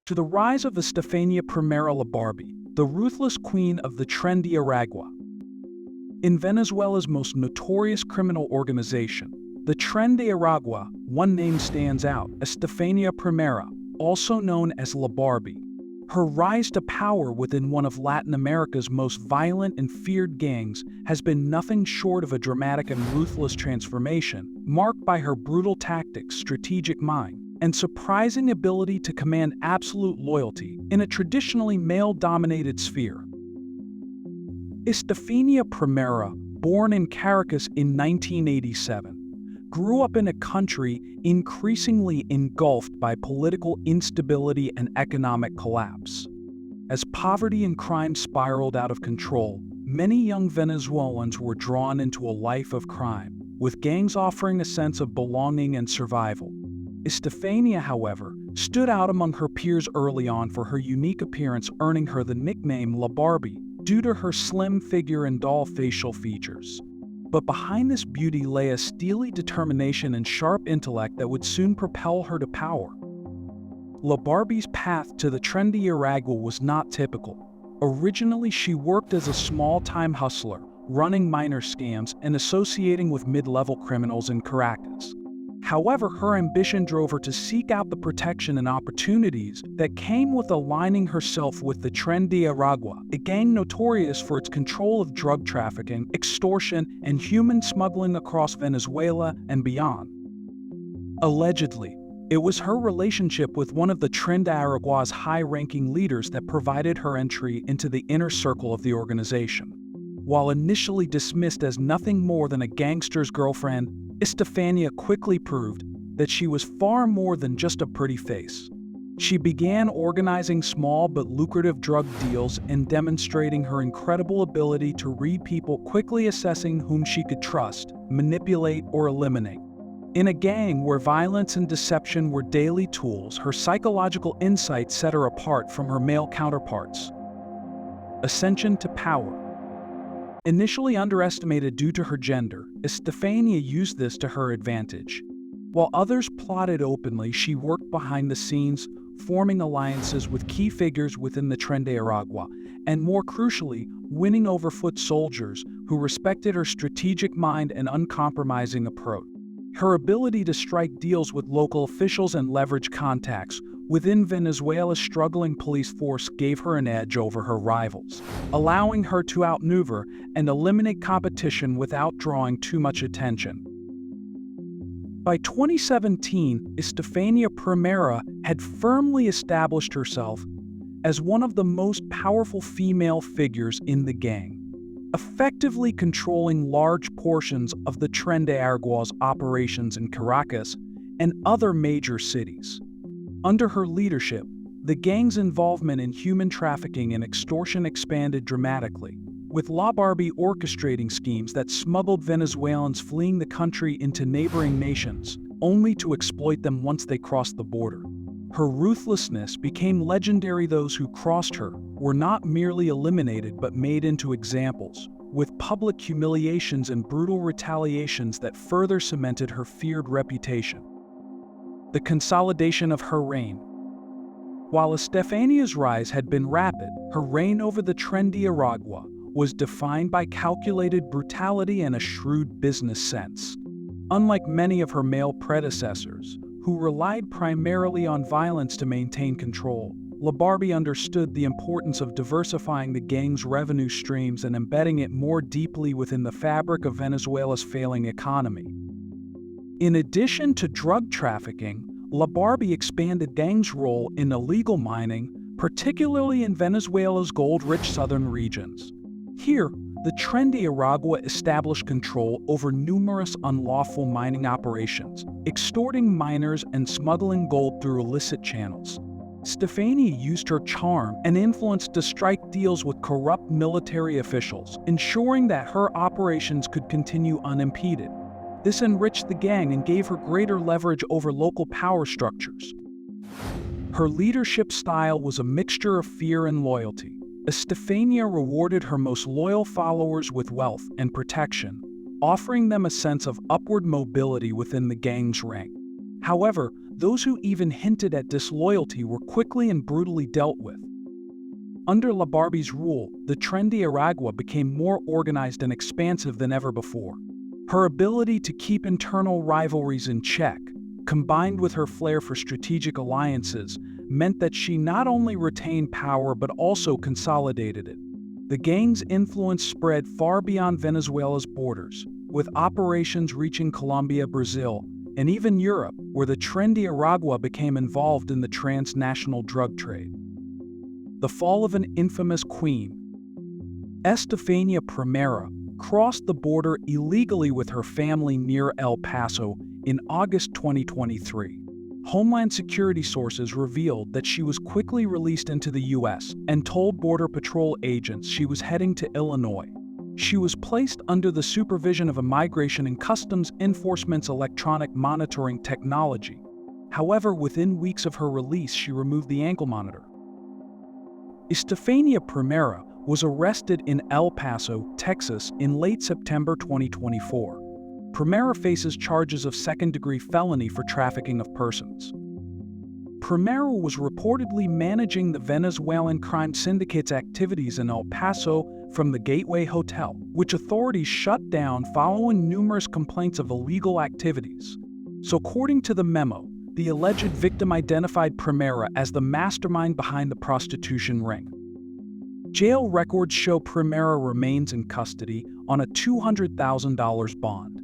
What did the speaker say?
to the rise of Estefania Primera la Barbie, the ruthless queen of the Tren De Aragua. In Venezuela's most notorious criminal organization, the Tren De Aragua, one name stands out: Estefania Primera, also known as La Barbie. Her rise to power within one of Latin America's most violent and feared gangs has been nothing short of a dramatic and ruthless transformation, marked by her brutal tactics, strategic mind, and surprising ability to command absolute loyalty in a traditionally male-dominated sphere. Estefania Primera, born in Caracas in 1987, grew up in a country increasingly engulfed by political instability and economic collapse. As poverty and crime spiraled out of control, many young Venezuelans were drawn into a life of crime, with gangs offering a sense of belonging and survival. Estefania, however, stood out among her peers early on for her unique appearance, earning her the nickname La Barbie due to her slim figure and doll facial features. But behind this beauty lay a steely determination and sharp intellect that would soon propel her to power. La Barbie's path to the Tren De Aragua was not typical. Originally, she worked as a small-time hustler, running minor scams and associating with mid-level criminals in Caracas. However, her ambition drove her to seek out the protection and opportunities that came with aligning herself with the Tren De Aragua, a gang notorious for its control of drug trafficking, extortion, and human smuggling across Venezuela and beyond. Allegedly, it was her relationship with one of the Tren De Aragua's high-ranking leaders that provided her entry into the inner circle of the organization. While initially dismissed as nothing more than a gangster's girlfriend, Estefania quickly proved that she was far more than just a pretty face. She began organizing small but lucrative drug deals and demonstrating her incredible ability to read people, quickly assessing whom she could trust, manipulate, or eliminate. In a gang where violence and deception were daily tools, her psychological insight set her apart from her male counterparts. Ascension to power. Initially underestimated due to her gender, Estefania used this to her advantage. While others plotted openly, she worked behind the scenes, forming alliances with key figures within the Tren De Aragua, and more crucially, winning over foot soldiers who respected her strategic mind and uncompromising approach. Her ability to strike deals with local officials and leverage contacts within Venezuela's struggling police force gave her an edge over her rivals, allowing her to outmaneuver and eliminate competition without drawing too much attention. By 2017, Estefania Primera had firmly established herself as one of the most powerful female figures in the gang, effectively controlling large portions of the Tren De Aragua's operations in Caracas and other major cities. Under her leadership, the gang's involvement in human trafficking and extortion expanded dramatically, with La Barbie orchestrating schemes that smuggled Venezuelans fleeing the country into neighboring nations, only to exploit them once they crossed the border. Her ruthlessness became legendary. Those who crossed her were not merely eliminated but made into examples, with public humiliations and brutal retaliations that further cemented her feared reputation. The consolidation of her reign. While Estefania's rise had been rapid, her reign over the Tren De Aragua was defined by calculated brutality and a shrewd business sense. Unlike many of her male predecessors, who relied primarily on violence to maintain control, La Barbie understood the importance of diversifying the gang's revenue streams and embedding it more deeply within the fabric of Venezuela's failing economy. In addition to drug trafficking, La Barbie expanded gang's role in illegal mining, particularly in Venezuela's gold-rich southern regions. Here, the Tren De Aragua established control over numerous unlawful mining operations, extorting miners and smuggling gold through illicit channels. Estefania used her charm and influence to strike deals with corrupt military officials, ensuring that her operations could continue unimpeded. This enriched the gang and gave her greater leverage over local power structures. Her leadership style was a mixture of fear and loyalty. Estefania rewarded her most loyal followers with wealth and protection, offering them a sense of upward mobility within the gang's rank. However, Those who even hinted at disloyalty were quickly and brutally dealt with. Under Barbie's rule, the Tren De Aragua became more organized and expansive than ever before. Her ability to keep internal rivalries in check, combined with her flair for strategic alliances, meant that she not only retained power but also consolidated it. The gang's influence spread far beyond Venezuela's borders, with operations reaching Colombia, Brazil, and even Europe, where the Tren De Aragua became involved in the transnational drug trade. The fall of an infamous queen. Estefania Primera crossed the border illegally with her family near El Paso in August 2023. Homeland Security sources revealed that she was quickly released into the U.S. and told Border Patrol agents she was heading to Illinois. She was placed under the supervision of Immigration and Customs Enforcement's electronic monitoring technology. However, within weeks of her release, she removed the ankle monitor. Estefania Primera was arrested in El Paso, Texas, in late September 2024. Primera faces charges of second-degree felony for trafficking of persons. Primera was reportedly managing the Venezuelan crime syndicate's activities in El Paso from the Gateway Hotel, which authorities shut down following numerous complaints of illegal activities. So, according to the memo, the alleged victim identified Primera as the mastermind behind the prostitution ring. Jail records show Primera remains in custody on a $200,000 bond.